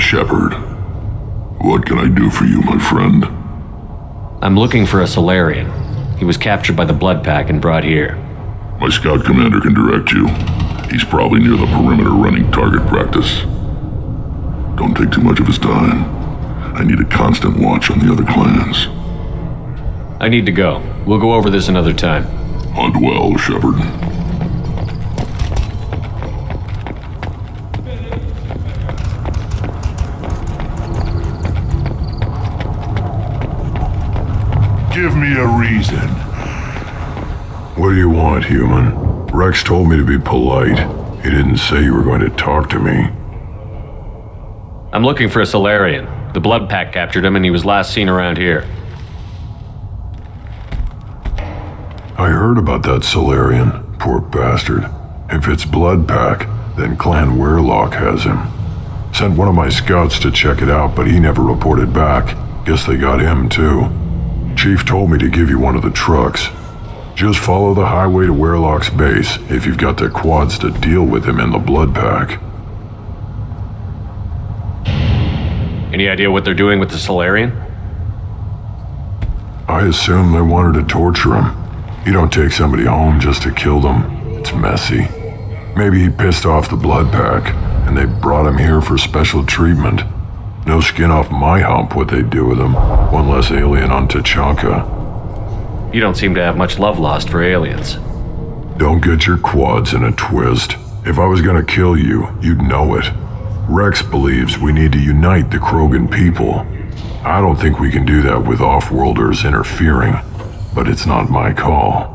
Shepard. What can I do for you, my friend? I'm looking for a Solarian. He was captured by the Blood Pack and brought here. My scout commander can direct you. He's probably near the perimeter running target practice. Don't take too much of his time. I need a constant watch on the other clans. I need to go. We'll go over this another time. Hunt well, Shepard. Give me a reason. What do you want, human? Rex told me to be polite. He didn't say you were going to talk to me. I'm looking for a Solarian. The Blood Pack captured him and he was last seen around here. I heard about that Solarian. Poor bastard. If it's Blood Pack, then Clan Weirlock has him. Sent one of my scouts to check it out, but he never reported back. Guess they got him too. Chief told me to give you one of the trucks. Just follow the highway to Weirlock's base if you've got the quads to deal with him in the Blood Pack. Any idea what they're doing with the Solarian? I assume they wanted to torture him. You don't take somebody home just to kill them. It's messy. Maybe he pissed off the Blood Pack, and they brought him here for special treatment. No skin off my hump what they'd do with him. One less alien on Tachanka. You don't seem to have much love lost for aliens. Don't get your quads in a twist. If I was gonna kill you, you'd know it. Rex believes we need to unite the Krogan people. I don't think we can do that with off-worlders interfering, but it's not my call.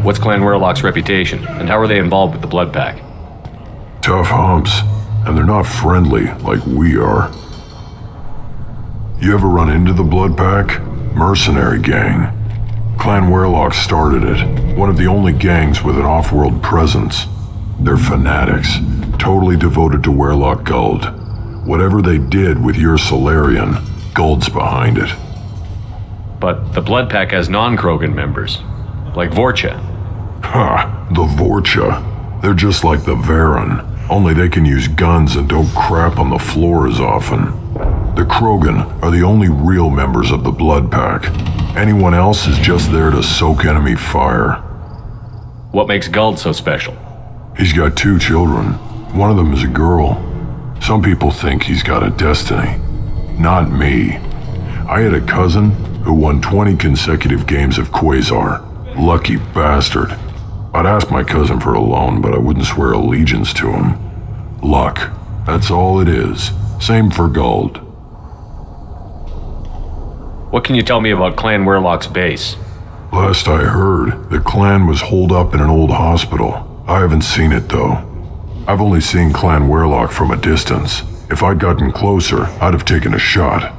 What's Clan Weirlock's reputation, and how are they involved with the Blood Pack? Tough humps, and they're not friendly like we are. You ever run into the Blood Pack? Mercenary gang. Clan Weirlock started it, one of the only gangs with an off-world presence. They're fanatics, totally devoted to Weirlock Guld. Whatever they did with your Solarian, Guld's behind it. But the Blood Pack has non-Krogan members, like Vorcha. Ha, the Vorcha. They're just like the Varen, only they can use guns and don't crap on the floor as often. The Krogan are the only real members of the Blood Pack. Anyone else is just there to soak enemy fire. What makes Guld so special? He's got 2 children. One of them is a girl. Some people think he's got a destiny. Not me. I had a cousin who won 20 consecutive games of Quasar. Lucky bastard. I'd ask my cousin for a loan, but I wouldn't swear allegiance to him. Luck. That's all it is. Same for Guld. What can you tell me about Clan Weirlock's base? Last I heard, the clan was holed up in an old hospital. I haven't seen it though. I've only seen Clan Weirlock from a distance. If I'd gotten closer, I'd have taken a shot.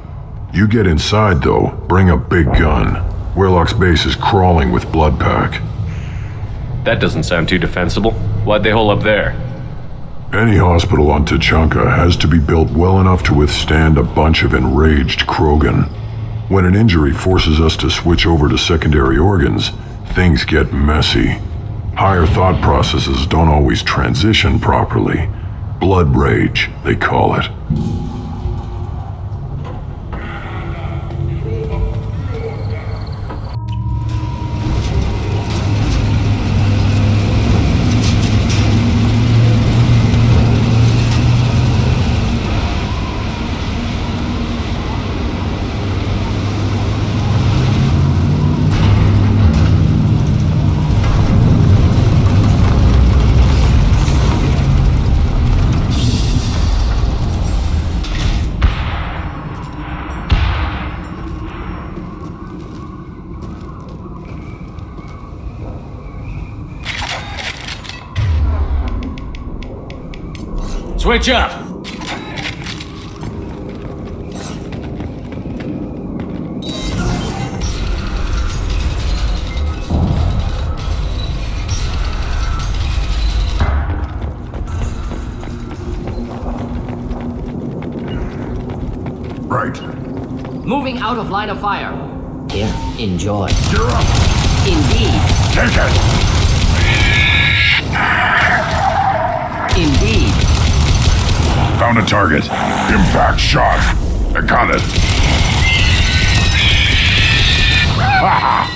You get inside though, bring a big gun. Weirlock's base is crawling with Blood Pack. That doesn't sound too defensible. Why'd they hole up there? Any hospital on Tachanka has to be built well enough to withstand a bunch of enraged Krogan. When an injury forces us to switch over to secondary organs, things get messy. Higher thought processes don't always transition properly. Blood rage, they call it. Switch up! Right. Moving out of line of fire. Here, enjoy. You're up. Indeed. Take it. target. Impact shot. I got it. Ha!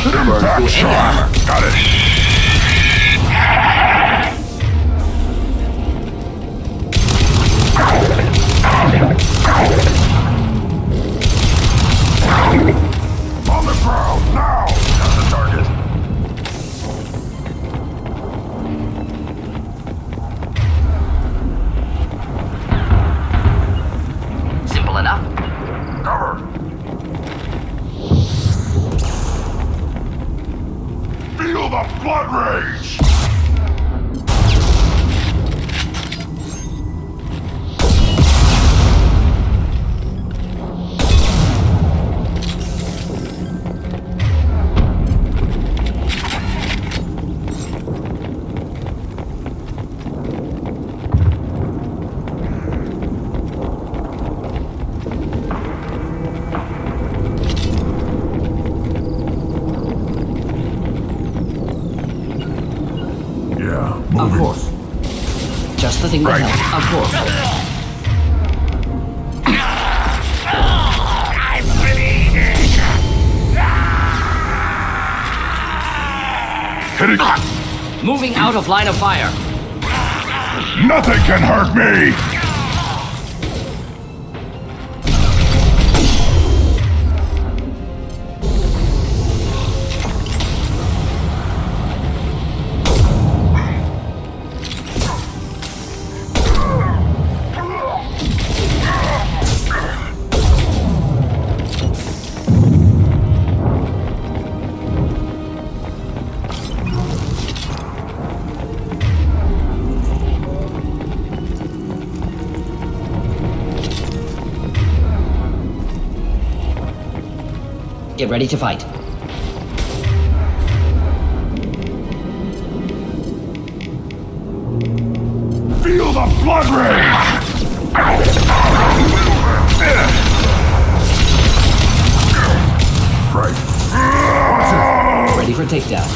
Impact shot. Got it. On the ground now. Got the target. Simple enough. Cover. Feel the blood rage! Yeah, Of moving. course. Just the thing to Right. help. Of course. Hit it. Moving out of line of fire. Nothing can hurt me! Get ready to fight. Feel the blood rage! Right. Ready for takedown.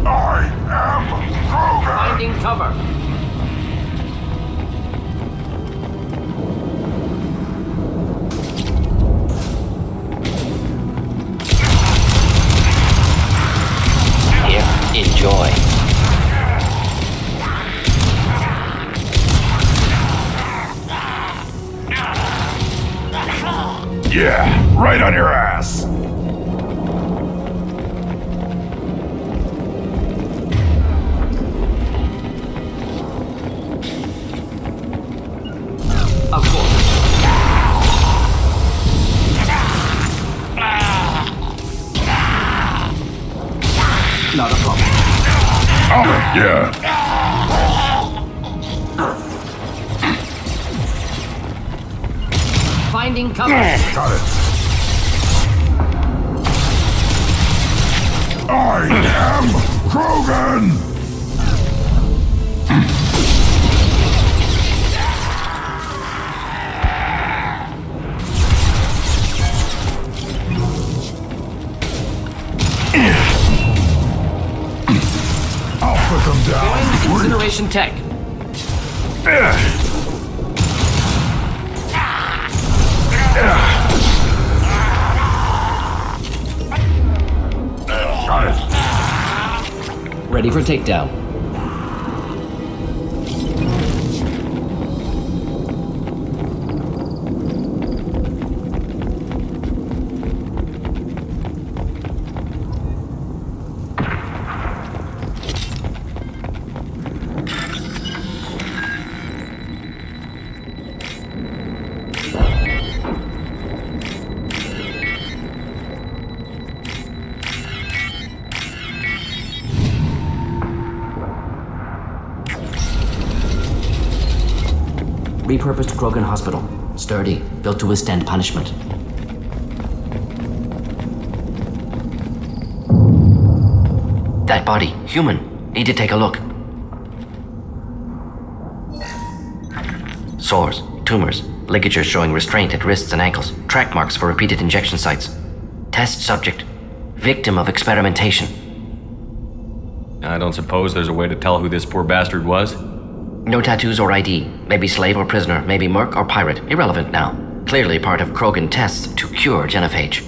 I am Krogan! Finding cover. Here, enjoy. Yeah, right on your ass! Of course. Not a problem. Oh, yeah. Finding cover. Got it. I am Krogan! I'll put them down. Incineration tech. Got it. Ready for takedown. Repurposed Krogan hospital. Sturdy, built to withstand punishment. That body, human. Need to take a look. Sores, tumors, ligatures showing restraint at wrists and ankles, track marks for repeated injection sites. Test subject. Victim of experimentation. I don't suppose there's a way to tell who this poor bastard was? No tattoos or ID. Maybe slave or prisoner, maybe merc or pirate. Irrelevant now. Clearly part of Krogan tests to cure genophage.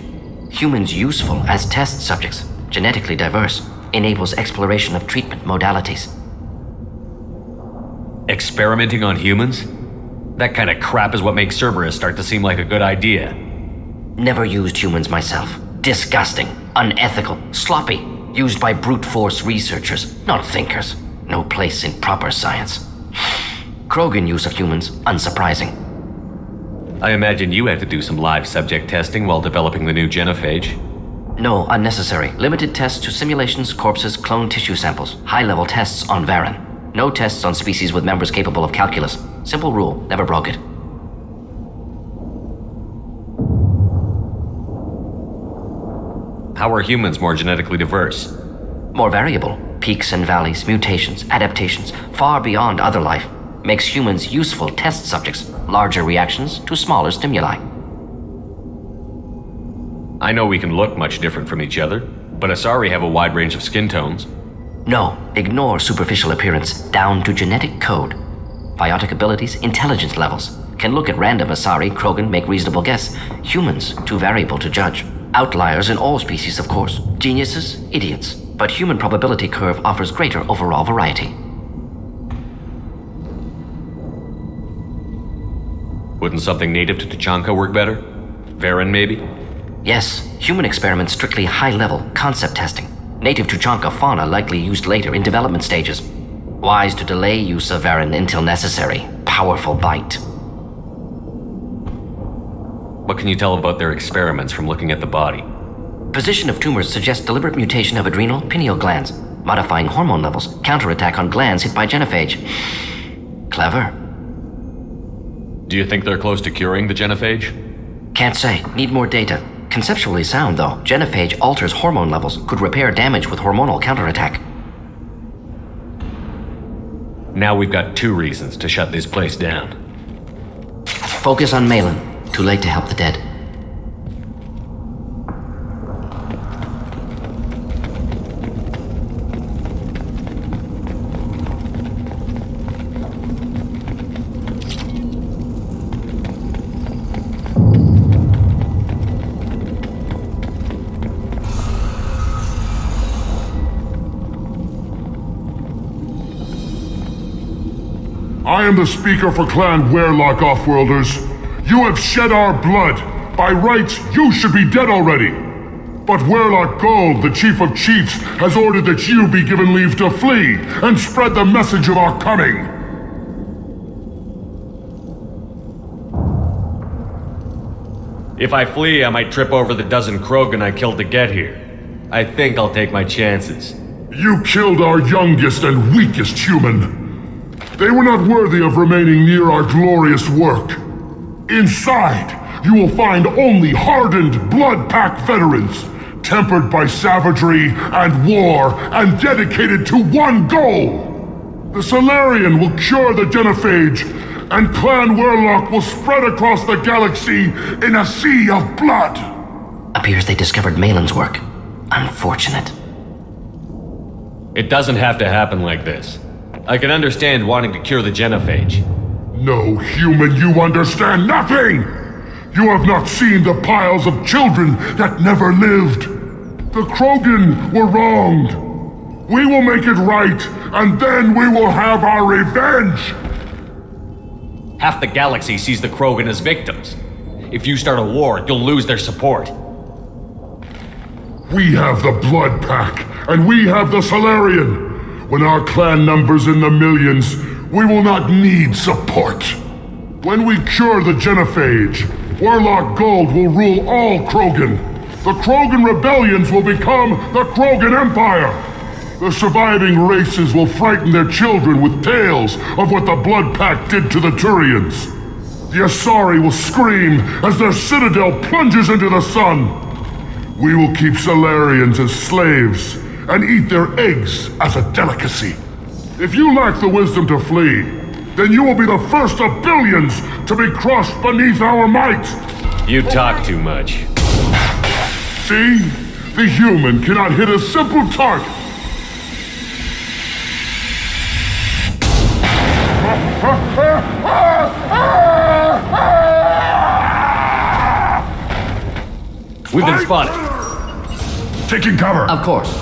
Humans useful as test subjects, genetically diverse, enables exploration of treatment modalities. Experimenting on humans? That kind of crap is what makes Cerberus start to seem like a good idea. Never used humans myself. Disgusting, unethical, sloppy. Used by brute force researchers, not thinkers. No place in proper science. Krogan use of humans, unsurprising. I imagine you had to do some live subject testing while developing the new genophage. No, unnecessary. Limited tests to simulations, corpses, cloned tissue samples. High-level tests on Varen. No tests on species with members capable of calculus. Simple rule, never broke it. How are humans more genetically diverse? More variable. Peaks and valleys, mutations, adaptations, far beyond other life. Makes humans useful test subjects. Larger reactions to smaller stimuli. I know we can look much different from each other, but Asari have a wide range of skin tones. No, ignore superficial appearance, down to genetic code. Biotic abilities, intelligence levels. Can look at random Asari, Krogan, make reasonable guess. Humans, too variable to judge. Outliers in all species, of course. Geniuses, idiots. But human probability curve offers greater overall variety. Wouldn't something native to Tuchanka work better? Varen, maybe? Yes, human experiments strictly high-level, concept testing. Native Tuchanka fauna likely used later in development stages. Wise to delay use of Varen until necessary. Powerful bite. What can you tell about their experiments from looking at the body? Position of tumors suggests deliberate mutation of adrenal, pineal glands, modifying hormone levels, counterattack on glands hit by genophage. Clever. Do you think they're close to curing the genophage? Can't say. Need more data. Conceptually sound, though. Genophage alters hormone levels, could repair damage with hormonal counterattack. Now we've got 2 reasons to shut this place down. Focus on Malin. Too late to help the dead. I am the speaker for Clan Werlock Offworlders. You have shed our blood. By rights, you should be dead already. But Werlock Gold, the Chief of Chiefs, has ordered that you be given leave to flee and spread the message of our coming. If I flee, I might trip over the dozen Krogan I killed to get here. I think I'll take my chances. You killed our youngest and weakest human. They were not worthy of remaining near our glorious work. Inside, you will find only hardened blood-packed veterans, tempered by savagery and war, and dedicated to one goal. The Solarian will cure the genophage, and Clan Werlock will spread across the galaxy in a sea of blood. Appears they discovered Malin's work. Unfortunate. It doesn't have to happen like this. I can understand wanting to cure the genophage. No, human, you understand nothing! You have not seen the piles of children that never lived. The Krogan were wronged. We will make it right, and then we will have our revenge! Half the galaxy sees the Krogan as victims. If you start a war, you'll lose their support. We have the Blood Pack, and we have the Solarian. When our clan numbers in the millions, we will not need support. When we cure the genophage, Werlock Gold will rule all Krogan. The Krogan rebellions will become the Krogan Empire. The surviving races will frighten their children with tales of what the Blood Pack did to the Turians. The Asari will scream as their citadel plunges into the sun. We will keep Solarians as slaves and eat their eggs as a delicacy. If you lack the wisdom to flee, then you will be the first of billions to be crushed beneath our might. You talk too much. See? The human cannot hit a simple target. We've been spotted. Taking cover. Of course.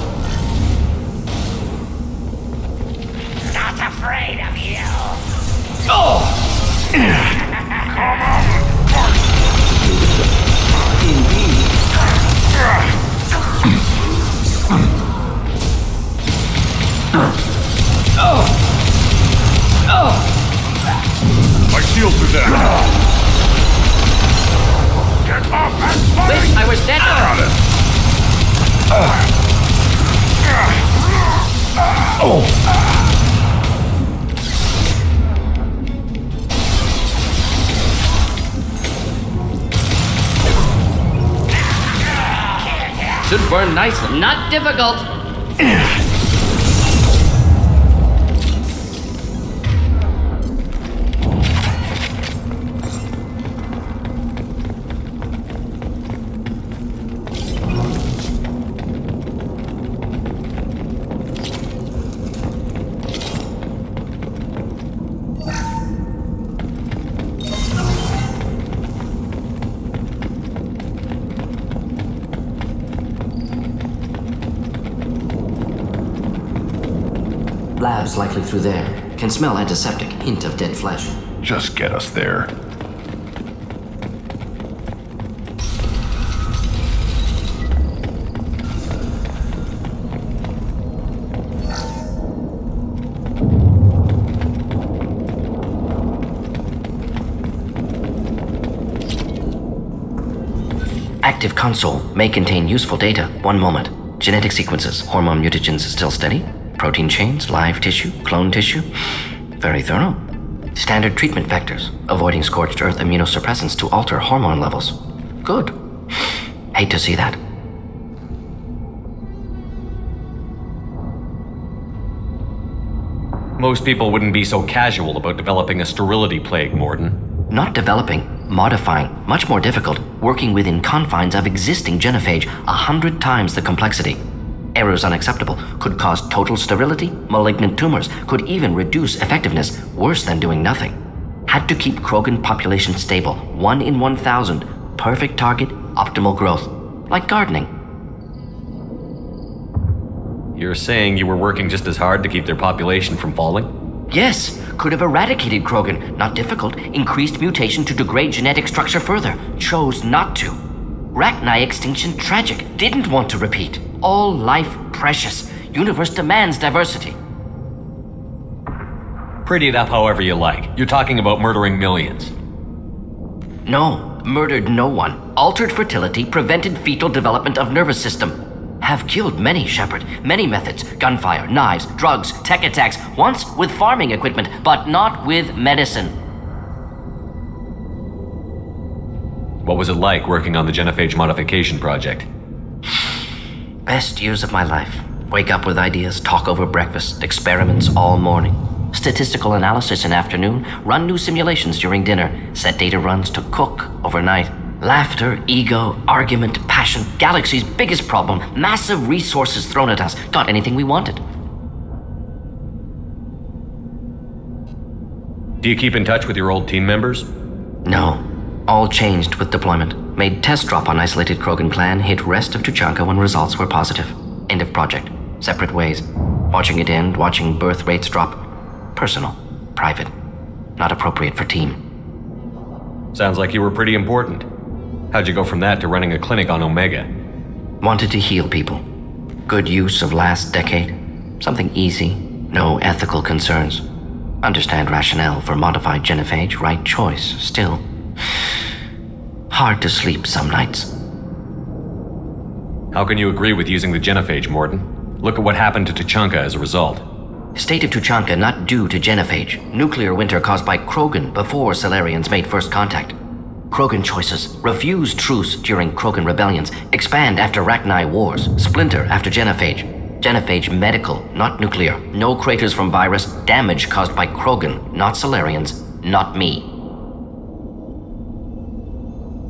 Not afraid of you. My shields are down. Get up and fight! Wish I was dead. Should burn nicely. Not difficult. Labs likely through there. Can smell antiseptic, hint of dead flesh. Just get us there. Active console may contain useful data. One moment. Genetic sequences, hormone mutagens still steady. Protein chains, live tissue, clone tissue. Very thorough. Standard treatment vectors, avoiding scorched earth immunosuppressants to alter hormone levels. Good. Hate to see that. Most people wouldn't be so casual about developing a sterility plague, Mordin. Not developing, modifying, much more difficult, working within confines of existing genophage, 100 times the complexity. Errors unacceptable, could cause total sterility, malignant tumors, could even reduce effectiveness, worse than doing nothing. Had to keep Krogan population stable, 1 in 1,000, perfect target, optimal growth. Like gardening. You're saying you were working just as hard to keep their population from falling? Yes, could have eradicated Krogan, not difficult, increased mutation to degrade genetic structure further, chose not to. Rachni extinction tragic, didn't want to repeat. All life precious, universe demands diversity. Pretty it up however you like. You're talking about murdering millions. No, murdered no one. Altered fertility, prevented fetal development of nervous system. Have killed many, Shepard. Many methods. Gunfire, knives, drugs, tech attacks. Once with farming equipment, but not with medicine. What was it like working on the genophage modification project? Best years of my life. Wake up with ideas, talk over breakfast, experiments all morning. Statistical analysis in afternoon, run new simulations during dinner, set data runs to cook overnight. Laughter, ego, argument, passion, galaxy's biggest problem, massive resources thrown at us, got anything we wanted. Do you keep in touch with your old team members? No. All changed with deployment. Made test drop on isolated Krogan clan, hit rest of Tuchanka when results were positive. End of project. Separate ways. Watching it end, watching birth rates drop. Personal. Private. Not appropriate for team. Sounds like you were pretty important. How'd you go from that to running a clinic on Omega? Wanted to heal people. Good use of last decade. Something easy. No ethical concerns. Understand rationale for modified genophage, right choice, still. Hard to sleep some nights. How can you agree with using the genophage, Mordin? Look at what happened to Tuchanka as a result. State of Tuchanka not due to genophage. Nuclear winter caused by Krogan before Solarians made first contact. Krogan choices. Refuse truce during Krogan rebellions. Expand after Rachni wars. Splinter after genophage. Genophage medical, not nuclear. No craters from virus. Damage caused by Krogan, not Solarians, not me.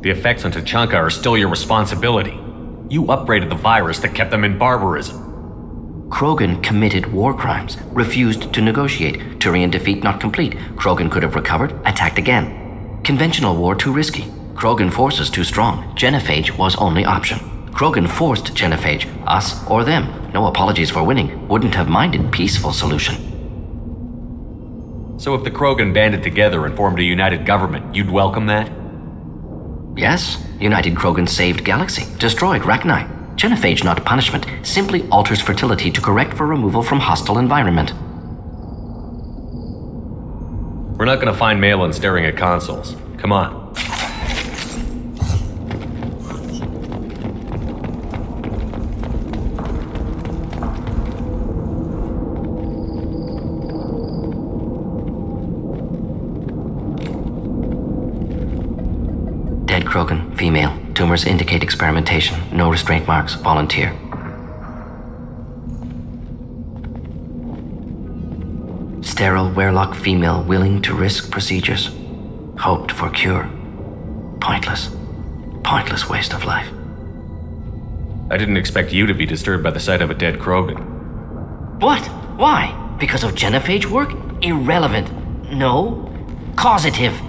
The effects on Tuchanka are still your responsibility. You upgraded the virus that kept them in barbarism. Krogan committed war crimes, refused to negotiate. Turian defeat not complete. Krogan could have recovered, attacked again. Conventional war too risky. Krogan forces too strong. Genophage was only option. Krogan forced genophage, us or them. No apologies for winning. Wouldn't have minded peaceful solution. So if the Krogan banded together and formed a united government, you'd welcome that? Yes, United Krogan saved Galaxy, destroyed Rachni. Genophage, not punishment, simply alters fertility to correct for removal from hostile environment. We're not gonna find Malin staring at consoles. Come on. Dead Krogan, female. Tumors indicate experimentation. No restraint marks. Volunteer. Sterile Werelock female willing to risk procedures. Hoped for cure. Pointless. Pointless waste of life. I didn't expect you to be disturbed by the sight of a dead Krogan. What? Why? Because of genophage work? Irrelevant. No. Causative.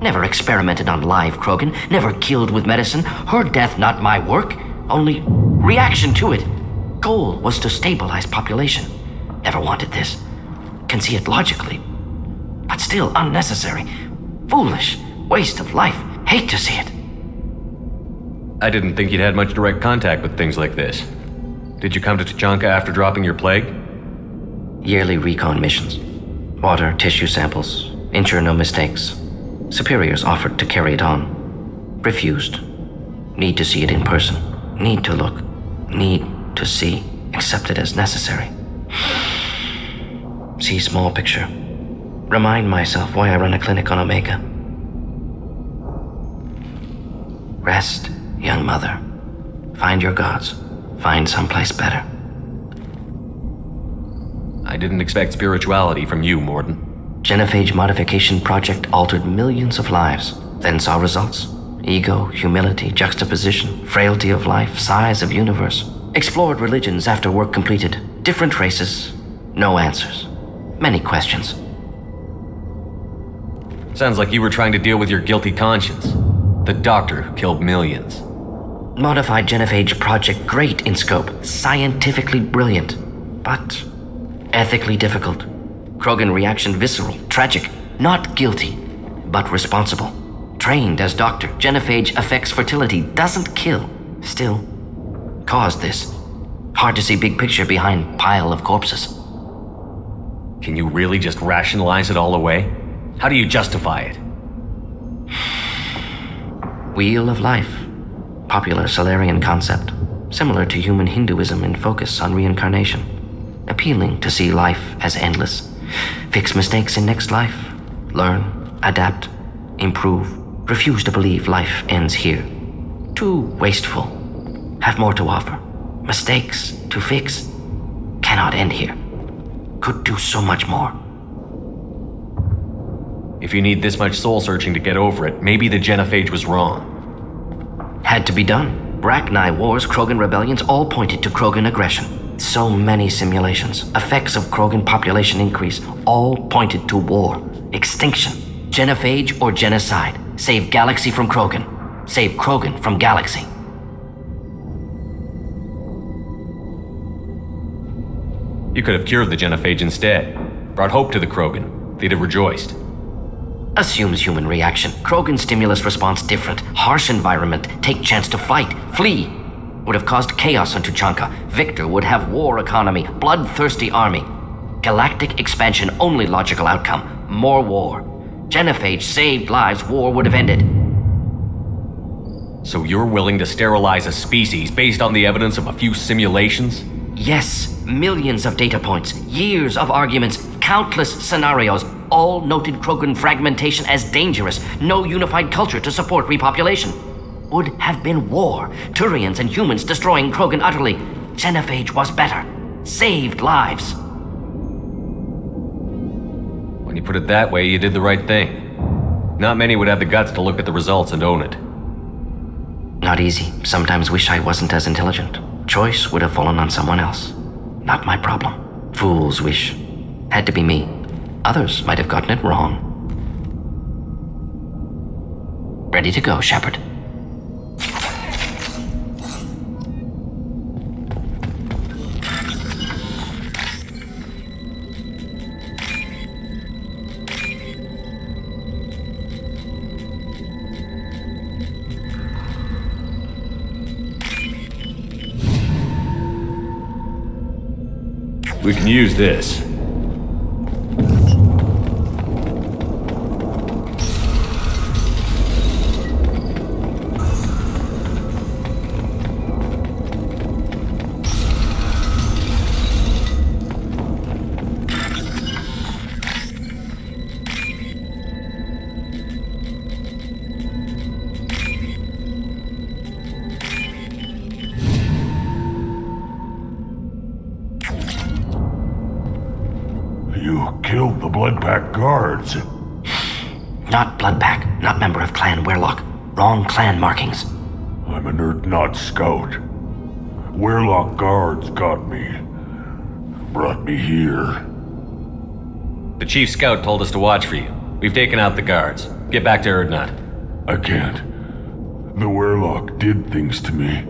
Never experimented on live Krogan, never killed with medicine. Her death not my work, only reaction to it. Goal was to stabilize population. Never wanted this. Can see it logically, but still unnecessary. Foolish. Waste of life. Hate to see it. I didn't think you'd had much direct contact with things like this. Did you come to Tuchanka after dropping your plague? Yearly recon missions. Water, tissue samples. Ensure no mistakes. Superiors offered to carry it on. Refused. Need to see it in person. Need to look. Need to see. Accepted as necessary. See small picture. Remind myself why I run a clinic on Omega. Rest, young mother. Find your gods. Find someplace better. I didn't expect spirituality from you, Mordin. Genophage modification project altered millions of lives, then saw results. Ego, humility, juxtaposition, frailty of life, size of universe. Explored religions after work completed. Different races, no answers. Many questions. Sounds like you were trying to deal with your guilty conscience. The doctor who killed millions. Modified genophage project great in scope, scientifically brilliant, but ethically difficult. Krogan reaction visceral, tragic, not guilty, but responsible. Trained as doctor, genophage affects fertility, doesn't kill, still caused this. Hard to see big picture behind pile of corpses. Can you really just rationalize it all away? How do you justify it? Wheel of life. Popular Solarian concept. Similar to human Hinduism in focus on reincarnation. Appealing to see life as endless. Fix mistakes in next life. Learn, adapt, improve. Refuse to believe life ends here. Too wasteful. Have more to offer. Mistakes to fix cannot end here. Could do so much more. If you need this much soul searching to get over it, maybe the genophage was wrong. Had to be done. Rachni wars, Krogan rebellions, all pointed to Krogan aggression. So many simulations, effects of Krogan population increase, all pointed to war, extinction, genophage or genocide. Save Galaxy from Krogan. Save Krogan from Galaxy. You could have cured the genophage instead. Brought hope to the Krogan. They'd have rejoiced. Assumes human reaction. Krogan stimulus response different. Harsh environment. Take chance to fight. Flee. Would have caused chaos on Tuchanka. Victor would have war economy. Bloodthirsty army. Galactic expansion only logical outcome. More war. Genophage saved lives. War would have ended. So you're willing to sterilize a species based on the evidence of a few simulations? Yes, millions of data points, years of arguments, countless scenarios, all noted Krogan fragmentation as dangerous, no unified culture to support repopulation. Would have been war, Turians and humans destroying Krogan utterly. Genophage was better, saved lives. When you put it that way, you did the right thing. Not many would have the guts to look at the results and own it. Not easy. Sometimes wish I wasn't as intelligent. Choice would have fallen on someone else. Not my problem. Fool's wish. Had to be me. Others might have gotten it wrong. Ready to go, Shepard. We can use this. You killed the Bloodpack guards. Not Bloodpack, not member of Clan Werlock. Wrong clan markings. I'm an Urdnot scout. Werlock guards got me. Brought me here. The chief scout told us to watch for you. We've taken out the guards. Get back to Urdnot. I can't. The Werlock did things to me.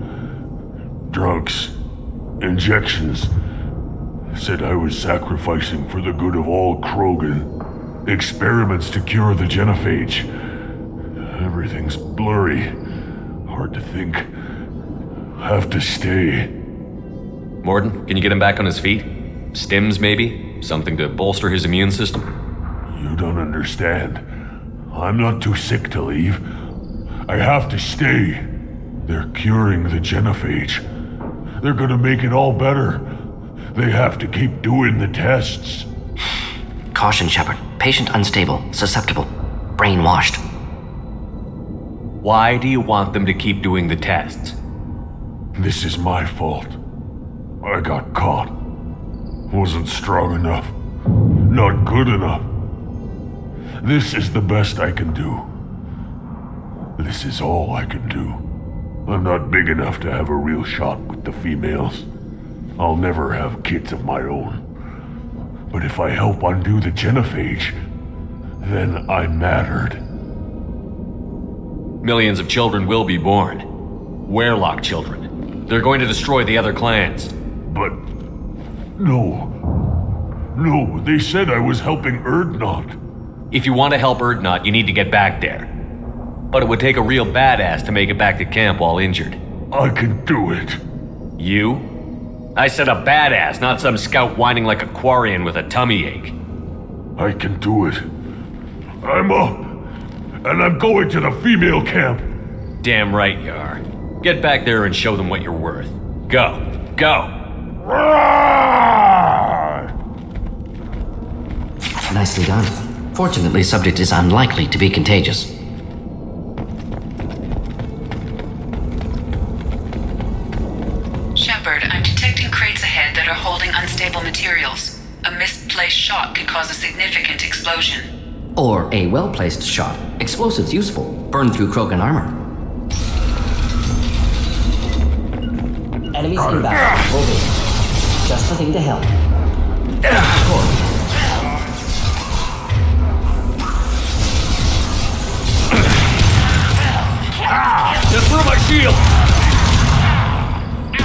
Drugs. Injections. Said I was sacrificing for the good of all Krogan. Experiments to cure the genophage. Everything's blurry. Hard to think. Have to stay. Mordin, can you get him back on his feet? Stims, maybe? Something to bolster his immune system? You don't understand. I'm not too sick to leave. I have to stay. They're curing the genophage. They're gonna make it all better. They have to keep doing the tests. Caution, Shepard. Patient unstable, susceptible, brainwashed. Why do you want them to keep doing the tests? This is my fault. I got caught. Wasn't strong enough. Not good enough. This is the best I can do. This is all I can do. I'm not big enough to have a real shot with the females. I'll never have kids of my own. But if I help undo the genophage, then I mattered. Millions of children will be born. Werlock children. They're going to destroy the other clans. But... No. No, they said I was helping Urdnot. If you want to help Urdnot, you need to get back there. But it would take a real badass to make it back to camp while injured. I can do it. You? I said a badass, not some scout whining like a Quarian with a tummy ache. I can do it. I'm up. And I'm going to the female camp. Damn right you are. Get back there and show them what you're worth. Go. Go! Nicely done. Fortunately, subject is unlikely to be contagious. Shepard, I'm detecting crates ahead that are holding unstable materials. A misplaced shot could cause a significant explosion. Or a well-placed shot. Explosives useful. Burn through Krogan armor. Enemies inbound. Moving. Just the thing to help. Just through my shield!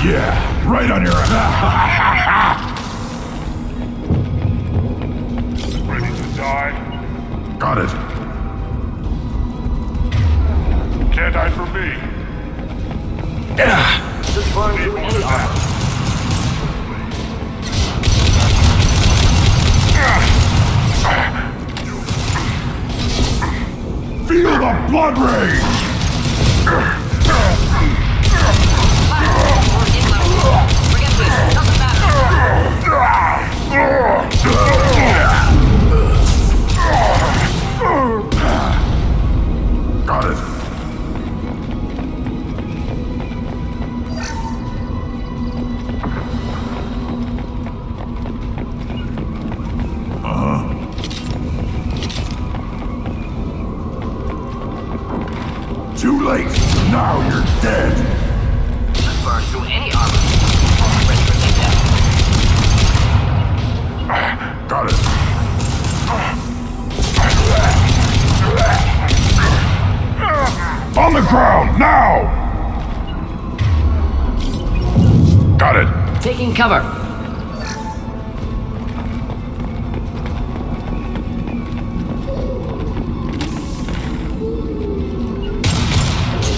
Yeah, right on your ass. Ready to die? Got it. Can't hide from me. Just find me one of that. Feel the blood rage! Forget this. Doesn't matter. Got it. On the ground, now! Got it. Taking cover.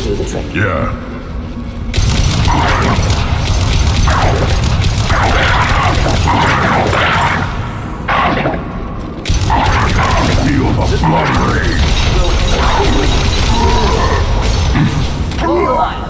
Do the trick. Yeah. Feel the blood rage. Hold the line.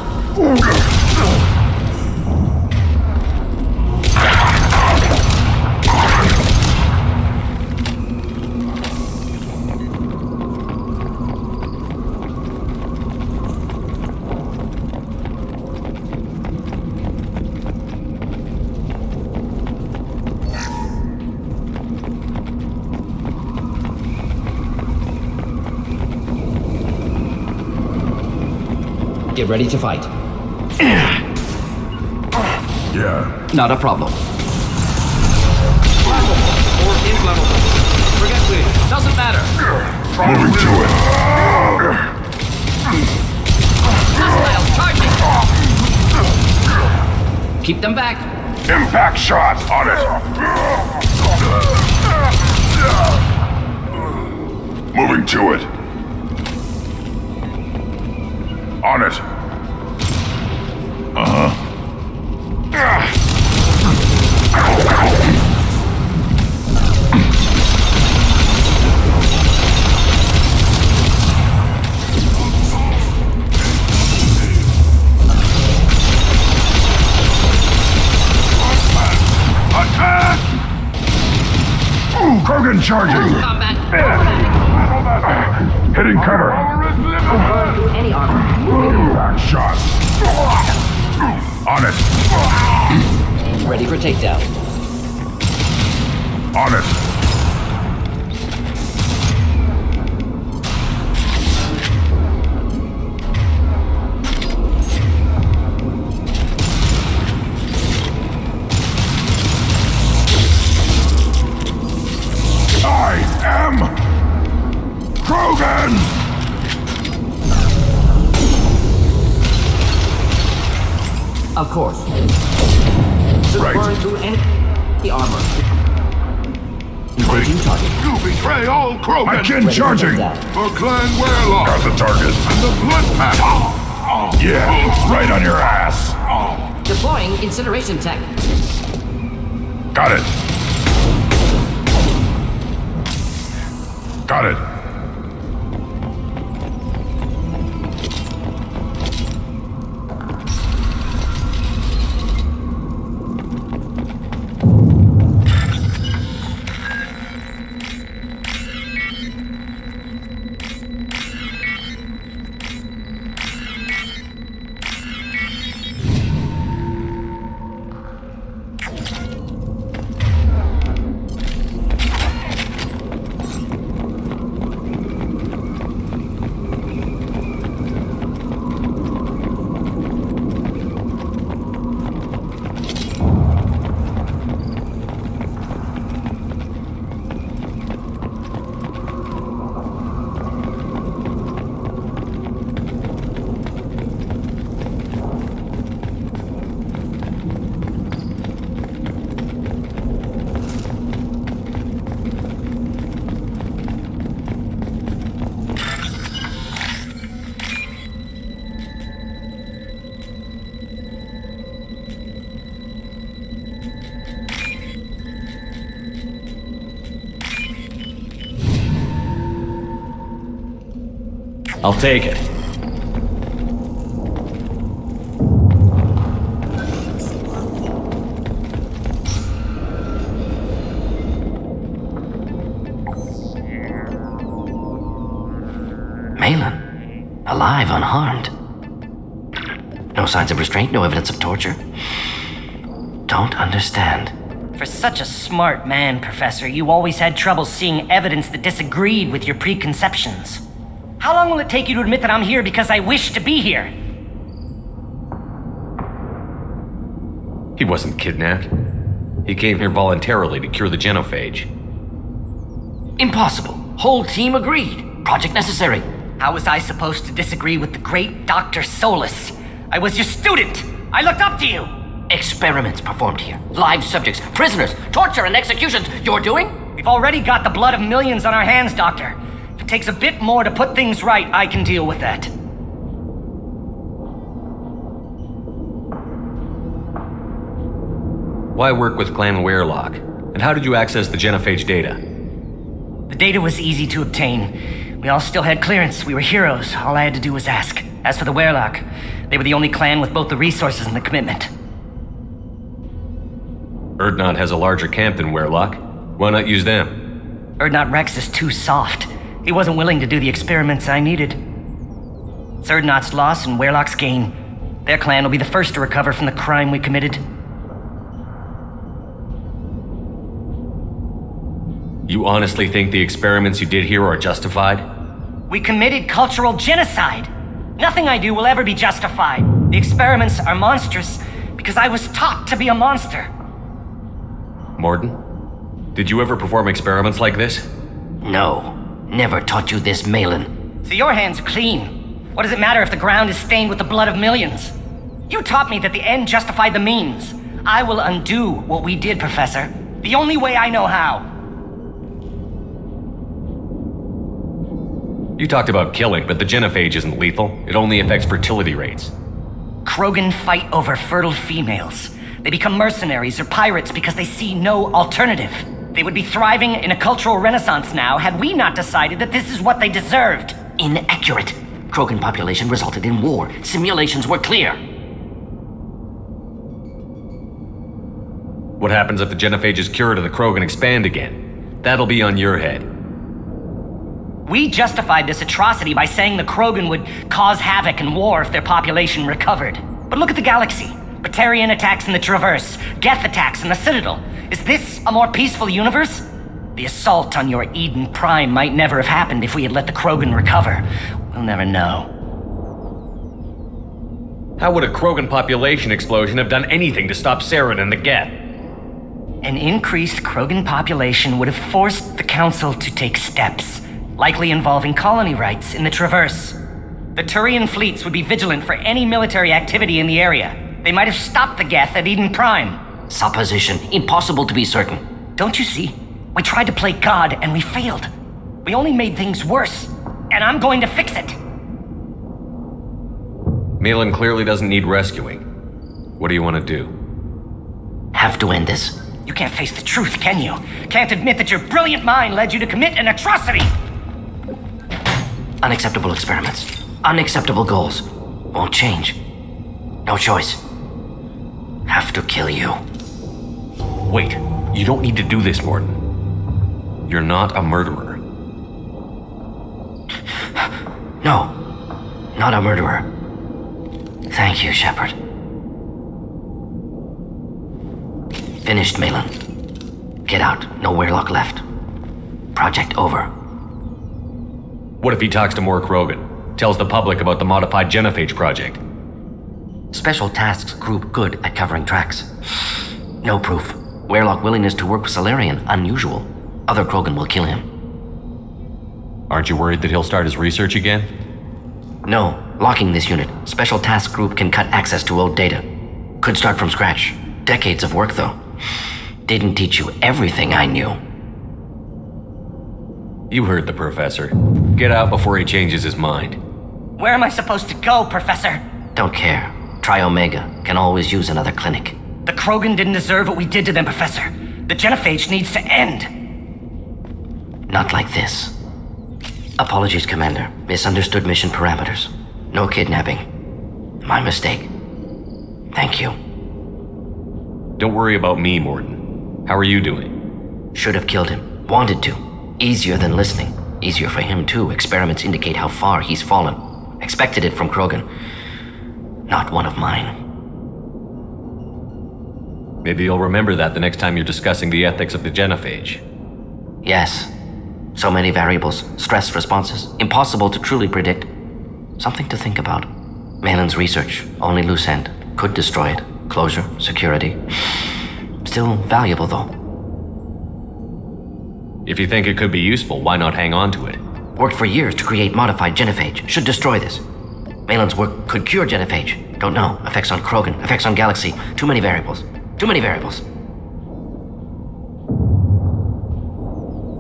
Get ready to fight. Yeah. Not a problem. Flammable or inflammable. Forget please. Doesn't matter. Moving to it. Hostile, charging! Keep them back. Impact shot on it. Moving to it. On it. Attack! Ooh, Krogan charging! Combat. Hitting cover. Any armor. Back shot. On it. Ready for takedown. On it. I am Krogan! Of course. Right. Burn through any armor. Engaging target. You betray all Krogan! Again Ready charging! for takedown. For Clan Warlock! Got the target. And the blood pack! Yeah, right on your ass! Deploying incineration tech. Got it. Got it. I'll take it. Malin, alive, unharmed. No signs of restraint, no evidence of torture. Don't understand. For such a smart man, Professor, you always had trouble seeing evidence that disagreed with your preconceptions. How long will it take you to admit that I'm here because I wish to be here? He wasn't kidnapped. He came here voluntarily to cure the genophage. Impossible. Whole team agreed. Project necessary. How was I supposed to disagree with the great Dr. Solus? I was your student! I looked up to you! Experiments performed here. Live subjects, prisoners, torture and executions. You're doing? We've already got the blood of millions on our hands, Doctor. If it takes a bit more to put things right, I can deal with that. Why work with Clan Weirlock? And how did you access the genophage data? The data was easy to obtain. We all still had clearance. We were heroes. All I had to do was ask. As for the Weirlock, they were the only clan with both the resources and the commitment. Erdnot has a larger camp than Weirlock. Why not use them? Erdnot Rex is too soft. He wasn't willing to do the experiments I needed. It's Erdnot's loss and Weirlock's gain. Their clan will be the first to recover from the crime we committed. You honestly think the experiments you did here are justified? We committed cultural genocide. Nothing I do will ever be justified. The experiments are monstrous because I was taught to be a monster. Mordin, did you ever perform experiments like this? No. Never taught you this, Malin. So your hands are clean. What does it matter if the ground is stained with the blood of millions? You taught me that the end justified the means. I will undo what we did, Professor. The only way I know how. You talked about killing, but the genophage isn't lethal. It only affects fertility rates. Krogan fight over fertile females. They become mercenaries or pirates because they see no alternative. They would be thriving in a cultural renaissance now had we not decided that this is what they deserved. Inaccurate. Krogan population resulted in war. Simulations were clear. What happens if the genophage is cured and the Krogan expand again? That'll be on your head. We justified this atrocity by saying the Krogan would cause havoc and war if their population recovered. But look at the galaxy. Batarian attacks in the Traverse, Geth attacks in the Citadel. Is this a more peaceful universe? The assault on your Eden Prime might never have happened if we had let the Krogan recover. We'll never know. How would a Krogan population explosion have done anything to stop Saren and the Geth? An increased Krogan population would have forced the Council to take steps, likely involving colony rights in the Traverse. The Turian fleets would be vigilant for any military activity in the area. They might have stopped the Geth at Eden Prime. Supposition. Impossible to be certain. Don't you see? We tried to play God and we failed. We only made things worse. And I'm going to fix it. Malin clearly doesn't need rescuing. What do you want to do? Have to end this. You can't face the truth, can you? Can't admit that your brilliant mind led you to commit an atrocity! Unacceptable experiments. Unacceptable goals. Won't change. No choice. Have to kill you. Wait, you don't need to do this, Mordin. You're not a murderer. No. Not a murderer. Thank you, Shepard. Finished, Malin. Get out. No Weirlock left. Project over. What if he talks to more Krogan? Tells the public about the modified genophage project? Special tasks group good at covering tracks. No proof. Weirlock willingness to work with Salarian, unusual. Other Krogan will kill him. Aren't you worried that he'll start his research again? No. Locking this unit. Special task group can cut access to old data. Could start from scratch. Decades of work, though. Didn't teach you everything I knew. You heard the professor. Get out before he changes his mind. Where am I supposed to go, Professor? Don't care. Try Omega. Can always use another clinic. The Krogan didn't deserve what we did to them, Professor. The genophage needs to end. Not like this. Apologies, Commander. Misunderstood mission parameters. No kidnapping. My mistake. Thank you. Don't worry about me, Mordin. How are you doing? Should have killed him. Wanted to. Easier than listening. Easier for him, too. Experiments indicate how far he's fallen. Expected it from Krogan. Not one of mine. Maybe you'll remember that the next time you're discussing the ethics of the genophage. Yes. So many variables, stress responses, impossible to truly predict. Something to think about. Malin's research, only loose end, could destroy it. Closure, security. Still valuable, though. If you think it could be useful, why not hang on to it? Worked for years to create modified genophage. Should destroy this. Malin's work could cure genophage. Don't know. Effects on Krogan, effects on Galaxy. Too many variables. Too many variables.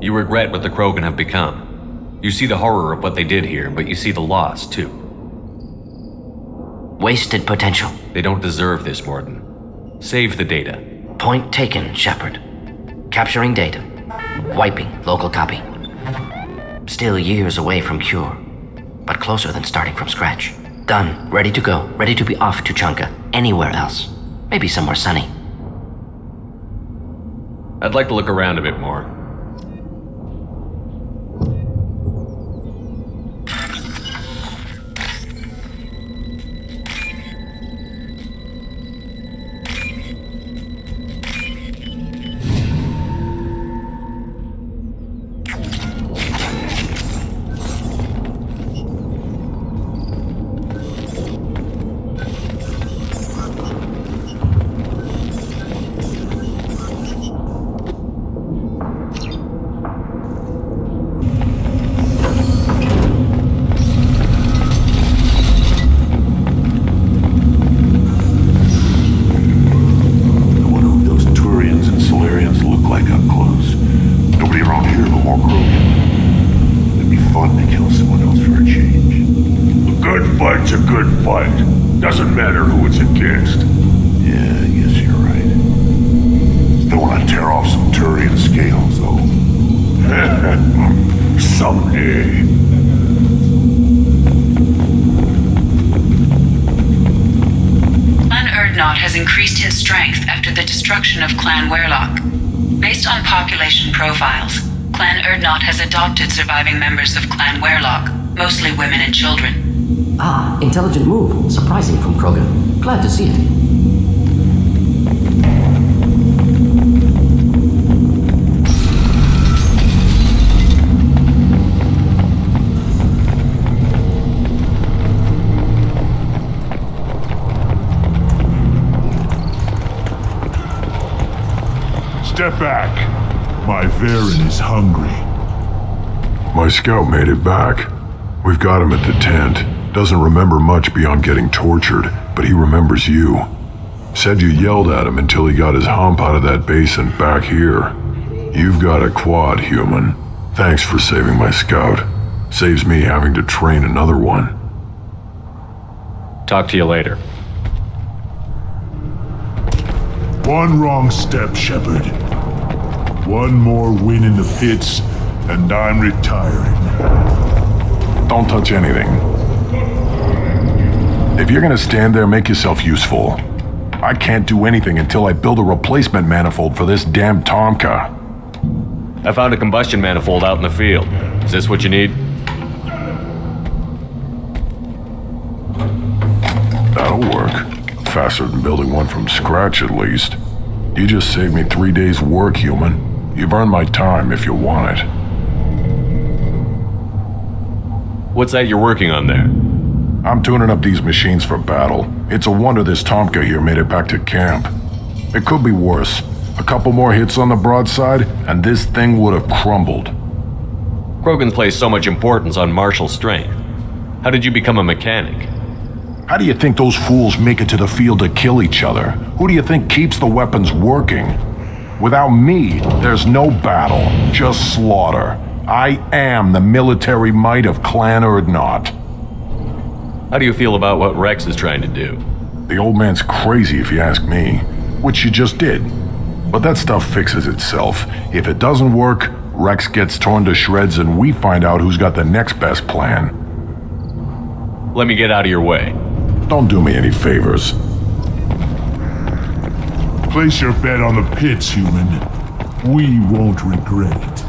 You regret what the Krogan have become. You see the horror of what they did here, but you see the loss, too. Wasted potential. They don't deserve this, Mordin. Save the data. Point taken, Shepard. Capturing data. Wiping local copy. Still years away from cure, but closer than starting from scratch. Done. Ready to go. Ready to be off to Chunka. Anywhere else. Maybe somewhere sunny. I'd like to look around a bit more. Doesn't matter who it's against. Yeah, I guess you're right. Still want to tear off some Turian scales, though. Someday. Clan Urdnot has increased in strength after the destruction of Clan Werlock. Based on population profiles, Clan Urdnot has adopted surviving members of Clan Werlock, mostly women and children. Ah, intelligent move. Surprising from Krogan. Glad to see it. Step back. My Varen is hungry. My scout made it back. We've got him at the tent. Doesn't remember much beyond getting tortured, but he remembers you. Said you yelled at him until he got his hump out of that basin back here. You've got a quad, human. Thanks for saving my scout. Saves me having to train another one. Talk to you later. One wrong step, Shepard. One more win in the pits, and I'm retiring. Don't touch anything. If you're gonna stand there, make yourself useful. I can't do anything until I build a replacement manifold for this damn Tomka. I found a combustion manifold out in the field. Is this what you need? That'll work. Faster than building one from scratch, at least. You just saved me 3 days' work, human. You've earned my time if you want it. What's that you're working on there? I'm tuning up these machines for battle. It's a wonder this Tomka here made it back to camp. It could be worse. A couple more hits on the broadside, and this thing would have crumbled. Krogan place so much importance on martial strength. How did you become a mechanic? How do you think those fools make it to the field to kill each other? Who do you think keeps the weapons working? Without me, there's no battle, just slaughter. I am the military might of Clan Urdnot. How do you feel about what Rex is trying to do? The old man's crazy if you ask me, which you just did. But that stuff fixes itself. If it doesn't work, Rex gets torn to shreds and we find out who's got the next best plan. Let me get out of your way. Don't do me any favors. Place your bet on the pits, human. We won't regret it.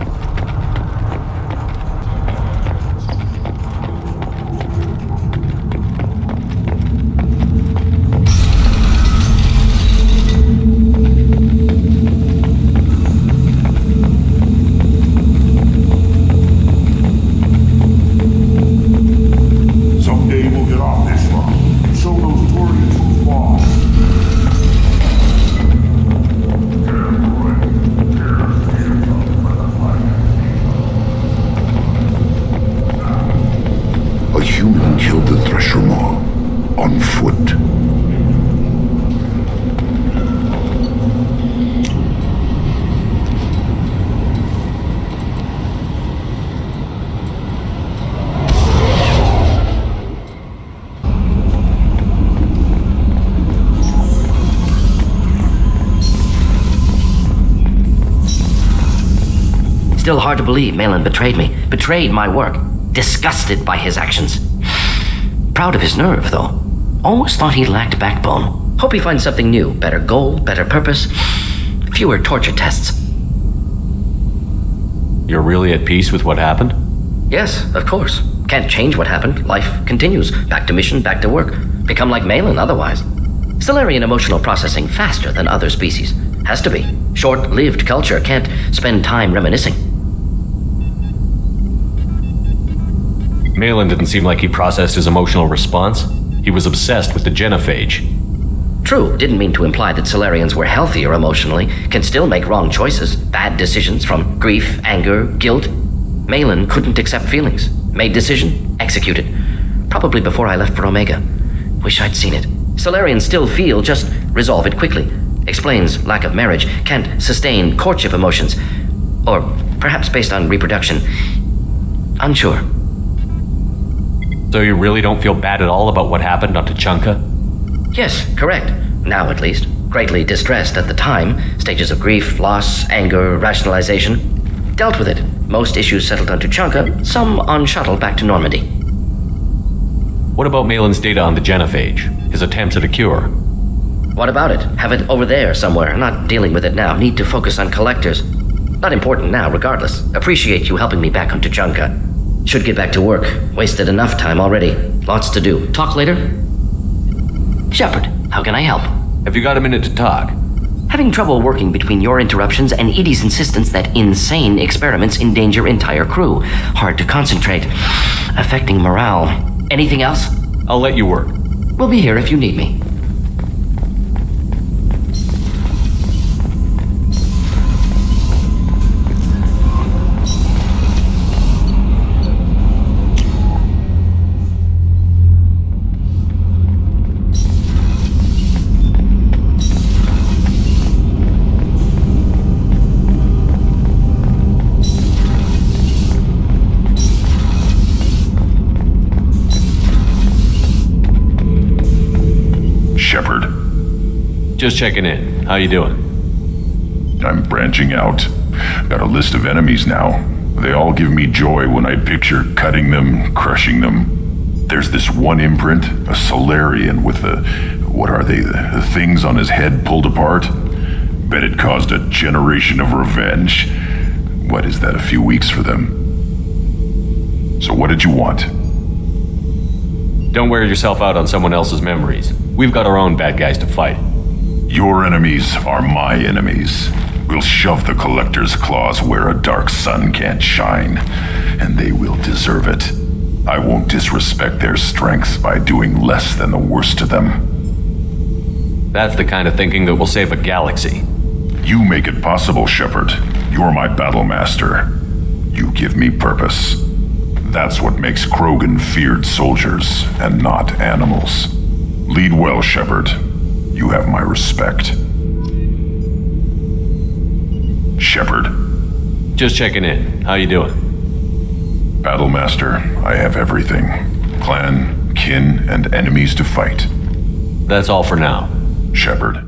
human killed the Thresher Maw on foot. Still hard to believe Malin betrayed me, betrayed my work, disgusted by his actions. Proud of his nerve, though. Almost thought he lacked backbone. Hope he finds something new, better goal, better purpose, fewer torture tests. You're really at peace with what happened? Yes, of course. Can't change what happened. Life continues. Back to mission, back to work. Become like Malin otherwise. Stellarian emotional processing faster than other species. Has to be. Short-lived culture can't spend time reminiscing. Malin didn't seem like he processed his emotional response. He was obsessed with the genophage. True, didn't mean to imply that Solarians were healthier emotionally, can still make wrong choices, bad decisions from grief, anger, guilt. Malin couldn't accept feelings. Made decision, executed. Probably before I left for Omega. Wish I'd seen it. Solarians still feel, just resolve it quickly. Explains lack of marriage, can't sustain courtship emotions. Or perhaps based on reproduction. Unsure. So you really don't feel bad at all about what happened on Tuchanka? Yes, correct. Now at least. Greatly distressed at the time. Stages of grief, loss, anger, rationalization. Dealt with it. Most issues settled on Tuchanka, some on shuttle back to Normandy. What about Malin's data on the genophage? His attempts at a cure? What about it? Have it over there somewhere. Not dealing with it now. Need to focus on collectors. Not important now, regardless. Appreciate you helping me back on Tuchanka. Should get back to work. Wasted enough time already. Lots to do. Talk later? Shepard, how can I help? Have you got a minute to talk? Having trouble working between your interruptions and Edie's insistence that insane experiments endanger entire crew. Hard to concentrate. Affecting morale. Anything else? I'll let you work. We'll be here if you need me. Just checking in. How you doing? I'm branching out. Got a list of enemies now. They all give me joy when I picture cutting them, crushing them. There's this one imprint, a Solarian with the things on his head pulled apart. Bet it caused a generation of revenge. What is that, a few weeks for them? So what did you want? Don't wear yourself out on someone else's memories. We've got our own bad guys to fight. Your enemies are my enemies. We'll shove the Collector's claws where a dark sun can't shine, and they will deserve it. I won't disrespect their strengths by doing less than the worst to them. That's the kind of thinking that will save a galaxy. You make it possible, Shepard. You're my battle master. You give me purpose. That's what makes Krogan feared soldiers and not animals. Lead well, Shepard. You have my respect. Shepard. Just checking in. How you doing? Battlemaster, I have everything. Clan, kin, and enemies to fight. That's all for now. Shepard.